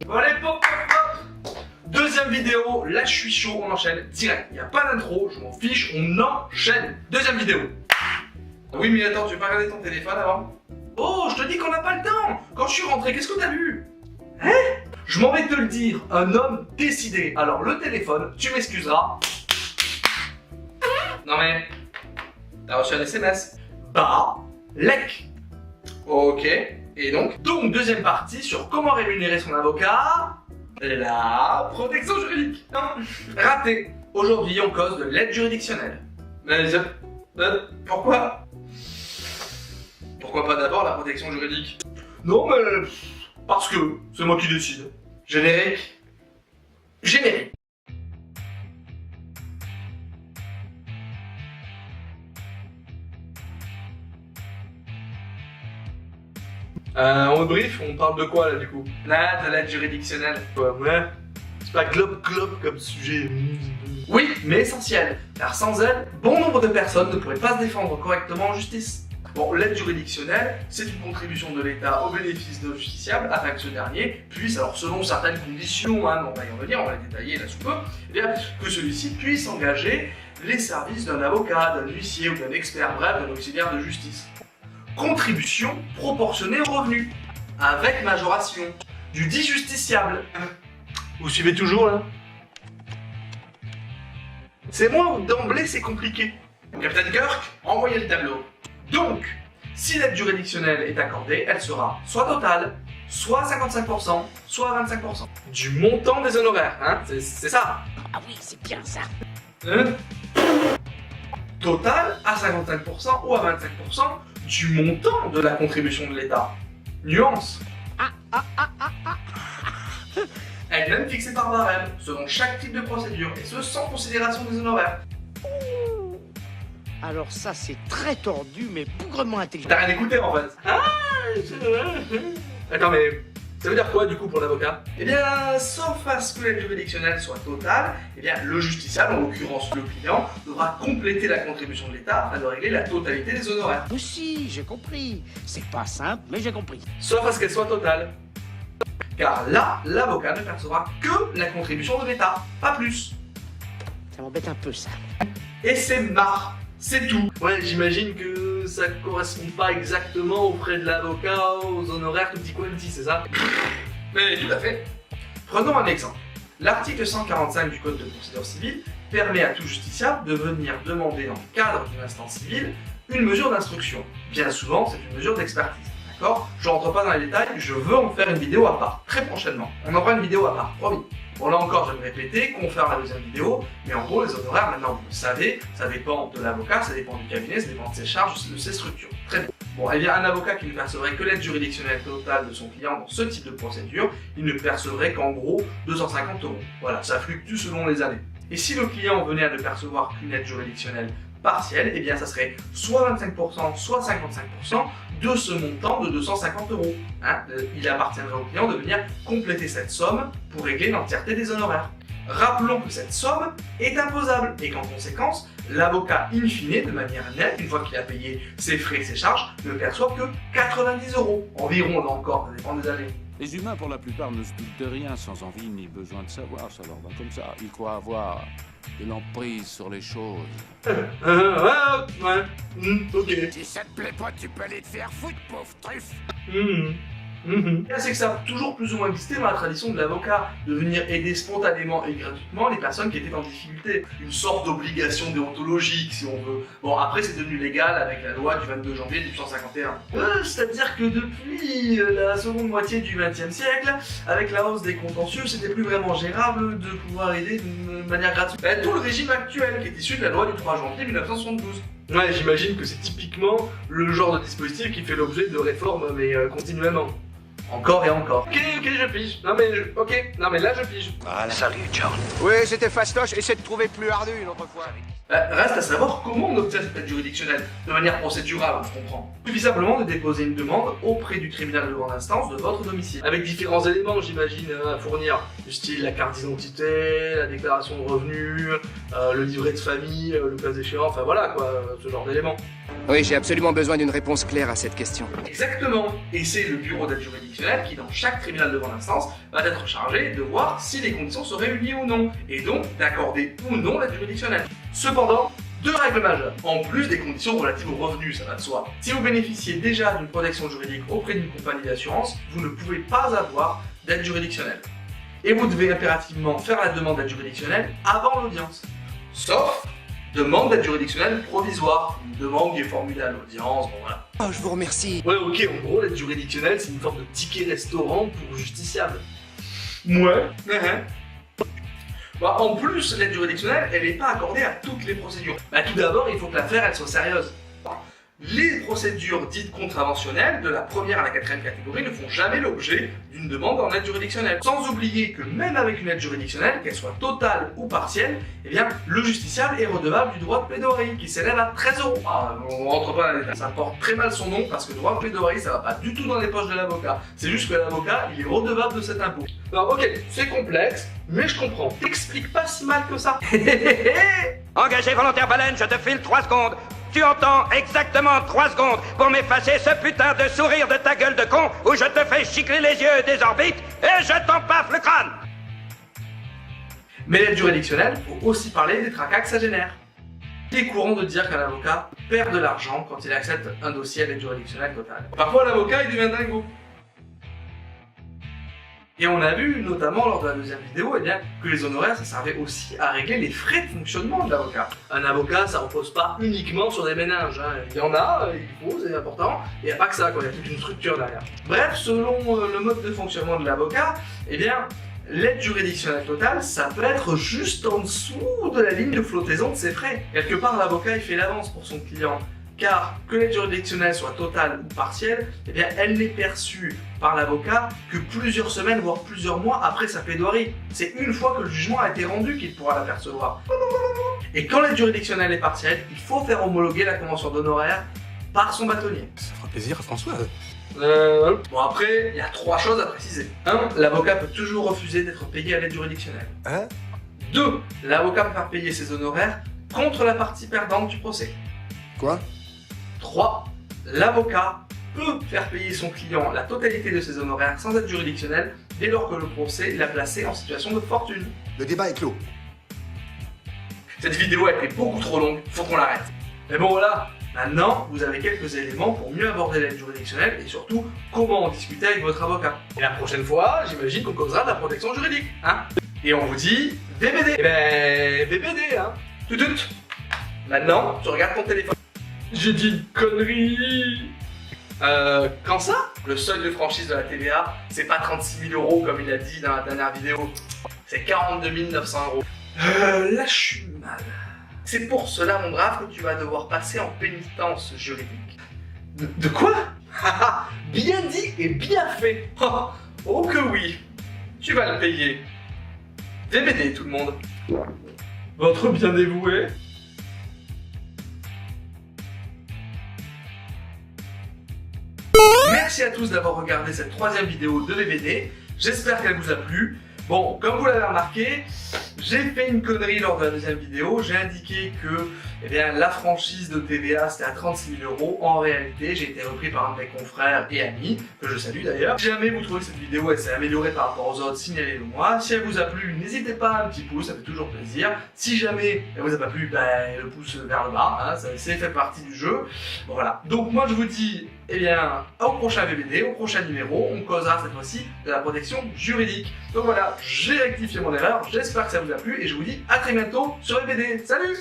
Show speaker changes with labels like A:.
A: Bon allez, pop, pop. Deuxième vidéo, là je suis chaud, on enchaîne direct. Il n'y a pas d'intro, je m'en fiche, on enchaîne. Deuxième vidéo. Oui mais attends, tu veux pas regarder ton téléphone avant? Oh, je te dis qu'on n'a pas le temps. Quand je suis rentré, qu'est-ce que t'as vu? Hein? Je m'en vais te le dire, un homme décidé. Alors le téléphone, tu m'excuseras. Non mais, t'as reçu un SMS? Bah, lec. Ok, et donc deuxième partie sur comment rémunérer son avocat. La protection juridique. Non, raté. Aujourd'hui, on cause de l'aide juridictionnelle. Mais pourquoi? Pourquoi pas d'abord la protection juridique? Non, mais parce que c'est moi qui décide. Générique. Générique. On brief, on parle de quoi là du coup? Là, de l'aide juridictionnelle. Ouais. C'est pas globe comme sujet. Oui, mais essentiel, car sans elle, bon nombre de personnes ne pourraient pas se défendre correctement en justice. Bon, l'aide juridictionnelle, c'est une contribution de l'État au bénéfice d'un justiciable afin que ce dernier puisse, alors selon certaines conditions, on va y revenir, on va les détailler là sous peu, eh bien, que celui-ci puisse engager les services d'un avocat, d'un huissier ou d'un expert, bref, d'un auxiliaire de justice. Contribution proportionnée au revenu, avec majoration, du dit justiciable. Vous suivez toujours là? C'est moi ou d'emblée c'est compliqué? Capitaine Kirk, envoyez le tableau. Donc, si l'aide juridictionnelle est accordée, elle sera soit totale, soit 55%, soit 25%. Du montant des honoraires, hein? C'est ça?
B: Ah oui, c'est bien ça.
A: Total à 55% ou à 25% du montant de la contribution de l'État. Nuance. Elle est même fixée par barème, selon chaque type de procédure, et ce sans considération des honoraires.
B: Alors ça, c'est très tordu, mais bougrement intelligent.
A: T'as rien écouté en fait. Attends, mais ça veut dire quoi du coup pour l'avocat? Eh bien, sauf à ce que l'aide juridictionnelle soit totale, eh bien le justiciable, en l'occurrence le client, devra compléter la contribution de l'État afin de régler la totalité des honoraires.
B: Mais si, j'ai compris. C'est pas simple, mais j'ai compris.
A: Sauf à ce qu'elle soit totale. Car là, l'avocat ne percevra que la contribution de l'État, pas plus.
B: Ça m'embête un peu, ça.
A: Et c'est marre, c'est tout. Ouais, j'imagine que ça correspond pas exactement aux frais de l'avocat, aux honoraires tutti quanti, c'est ça? Mais tout à fait. Prenons un exemple. L'article 145 du Code de procédure civile permet à tout justiciable de venir demander dans le cadre d'une instance civile une mesure d'instruction. Bien souvent, c'est une mesure d'expertise. Je rentre pas dans les détails, je veux en faire une vidéo à part, très prochainement. On en fera une vidéo à part, promis. Bon là encore, je vais me répéter, qu'on fera la deuxième vidéo, mais en gros, les honoraires, maintenant vous le savez, ça dépend de l'avocat, ça dépend du cabinet, ça dépend de ses charges, de ses structures. Très bien. Bon, eh bien, un avocat qui ne percevrait que l'aide juridictionnelle totale de son client dans ce type de procédure, il ne percevrait qu'en gros 250 €. Voilà, ça fluctue selon les années. Et si le client venait à ne percevoir qu'une aide juridictionnelle partielle, eh bien ça serait soit 25%, soit 55% de ce montant de 250 €. Il appartiendrait au client de venir compléter cette somme pour régler l'entièreté des honoraires. Rappelons que cette somme est imposable et qu'en conséquence, l'avocat in fine, de manière nette, une fois qu'il a payé ses frais et ses charges, ne perçoit que 90 €. Environ, là encore, ça dépend des années.
C: Les humains, pour la plupart, ne se doutent de rien sans envie ni besoin de savoir. Ça leur va comme ça. Ils croient avoir de l'emprise sur les choses.
A: Ok.
B: Si ça te plaît pas, tu peux aller te faire foutre, pauvre truffe.
A: C'est que ça a toujours plus ou moins existé dans la tradition de l'avocat, de venir aider spontanément et gratuitement les personnes qui étaient en difficulté. Une sorte d'obligation déontologique, si on veut. Bon, après c'est devenu légal avec la loi du 22 janvier 1851. C'est-à-dire que depuis la seconde moitié du XXe siècle, avec la hausse des contentieux, c'était plus vraiment gérable de pouvoir aider d'une manière gratuite. Tout le régime actuel qui est issu de la loi du 3 janvier 1972. Ouais, j'imagine que c'est typiquement le genre de dispositif qui fait l'objet de réformes, mais continuellement. Encore et encore. Ok, je pige. Non mais là je pige.
D: Voilà. Salut, John.
E: Oui, c'était fastoche, essaie de trouver plus ardu une autre fois.
A: Reste à savoir comment on obtient cette aide juridictionnelle, de manière procédurale, on se comprend. Il suffit simplement de déposer une demande auprès du tribunal de grande instance de votre domicile, avec différents éléments, j'imagine, à fournir, du style la carte d'identité, la déclaration de revenus, le livret de famille, le cas échéant, enfin voilà quoi, ce genre d'éléments.
E: Oui, j'ai absolument besoin d'une réponse claire à cette question.
A: Exactement. Et c'est le bureau d'aide juridictionnelle qui, dans chaque tribunal de grande instance, va être chargé de voir si les conditions sont réunies ou non, et donc d'accorder ou non l'aide juridictionnelle. Cependant, deux règles majeures, en plus des conditions relatives aux revenus, ça va de soi. Si vous bénéficiez déjà d'une protection juridique auprès d'une compagnie d'assurance, vous ne pouvez pas avoir d'aide juridictionnelle. Et vous devez impérativement faire la demande d'aide juridictionnelle avant l'audience. Sauf demande d'aide juridictionnelle provisoire, une demande qui est formulée à l'audience, bon voilà.
E: Oh, je vous remercie.
A: Ouais, ok, en gros, l'aide juridictionnelle, c'est une forme de ticket restaurant pour justiciable. Ouais. Bah, en plus, l'aide juridictionnelle, elle n'est pas accordée à toutes les procédures. Bah, tout d'abord, il faut que l'affaire, elle soit sérieuse. Les procédures dites contraventionnelles, de la première à la quatrième catégorie, ne font jamais l'objet d'une demande en aide juridictionnelle. Sans oublier que même avec une aide juridictionnelle, qu'elle soit totale ou partielle, eh bien, le justiciable est redevable du droit de plaidoirie, qui s'élève à 13 €. Ah, on rentre pas dans les détails. Ça porte très mal son nom, parce que le droit de plaidoirie, ça va pas du tout dans les poches de l'avocat. C'est juste que l'avocat, il est redevable de cet impôt. Alors, ok, c'est complexe, mais je comprends. T'expliques pas si mal que ça.
D: Engagé volontaire baleine, je te file 3 secondes. Tu entends exactement 3 secondes pour m'effacer ce putain de sourire de ta gueule de con où je te fais chicler les yeux des orbites et je t'empaffe le crâne.
A: Mais l'aide juridictionnelle, faut aussi parler des tracas que ça génère. Il est courant de dire qu'un avocat perd de l'argent quand il accepte un dossier à l'aide juridictionnelle totale. Parfois l'avocat il devient dingo. Et on a vu, notamment lors de la deuxième vidéo, eh bien, que les honoraires, ça servait aussi à régler les frais de fonctionnement de l'avocat. Un avocat, ça repose pas uniquement sur des méninges. Hein. Il y en a, il faut, c'est important, et il n'y a pas que ça, quoi. Il y a toute une structure derrière. Bref, selon le mode de fonctionnement de l'avocat, eh bien, l'aide juridictionnelle totale, ça peut être juste en dessous de la ligne de flottaison de ses frais. Quelque part, l'avocat, il fait l'avance pour son client. Car que l'aide juridictionnelle soit totale ou partielle, eh bien, elle n'est perçue par l'avocat que plusieurs semaines, voire plusieurs mois après sa plaidoirie. C'est une fois que le jugement a été rendu qu'il pourra la percevoir. Et quand l'aide juridictionnelle est partielle, il faut faire homologuer la convention d'honoraires par son bâtonnier.
F: Ça fera plaisir à Françoise.
A: Bon après, il y a 3 choses à préciser. 1. L'avocat peut toujours refuser d'être payé à l'aide juridictionnelle.
F: Hein?
A: 2. L'avocat peut faire payer ses honoraires contre la partie perdante du procès.
F: Quoi?
A: 3. L'avocat peut faire payer son client la totalité de ses honoraires sans aide juridictionnelle dès lors que le procès l'a placé en situation de fortune.
F: Le débat est clos.
A: Cette vidéo a été beaucoup trop longue, faut qu'on l'arrête. Mais bon voilà, maintenant vous avez quelques éléments pour mieux aborder l'aide juridictionnelle et surtout comment en discuter avec votre avocat. Et la prochaine fois, j'imagine qu'on causera de la protection juridique, hein. Et on vous dit VBD. Eh ben VBD, hein. Tout. Maintenant, tu regardes ton téléphone. J'ai dit une connerie. Quand ça? Le seuil de franchise de la TVA, c'est pas 36 000 € comme il a dit dans la dernière vidéo. C'est 42 900 €. Là je suis mal. C'est pour cela mon brave que tu vas devoir passer en pénitence juridique. De quoi? Bien dit et bien fait. Oh que oui. Tu vas le payer. VBD tout le monde. Votre bien dévoué. Merci à tous d'avoir regardé cette 3e vidéo de VBD, j'espère qu'elle vous a plu. Bon, comme vous l'avez remarqué, j'ai fait une connerie lors de la 2e vidéo, j'ai indiqué que eh bien, la franchise de TVA c'était à 36 000 €. En réalité, j'ai été repris par un de mes confrères et amis, que je salue d'ailleurs. Si jamais vous trouvez que cette vidéo elle s'est améliorée par rapport aux autres, signalez-le moi. Si elle vous a plu, n'hésitez pas, un petit pouce, ça fait toujours plaisir. Si jamais elle vous a pas plu, ben, le pouce vers le bas, hein, c'est fait partie du jeu. Bon, voilà, donc moi je vous dis, eh bien, au prochain VBD, au prochain numéro, on causera cette fois-ci de la protection juridique. Donc voilà, j'ai rectifié mon erreur, j'espère que ça vous a plu et je vous dis à très bientôt sur VBD. Salut!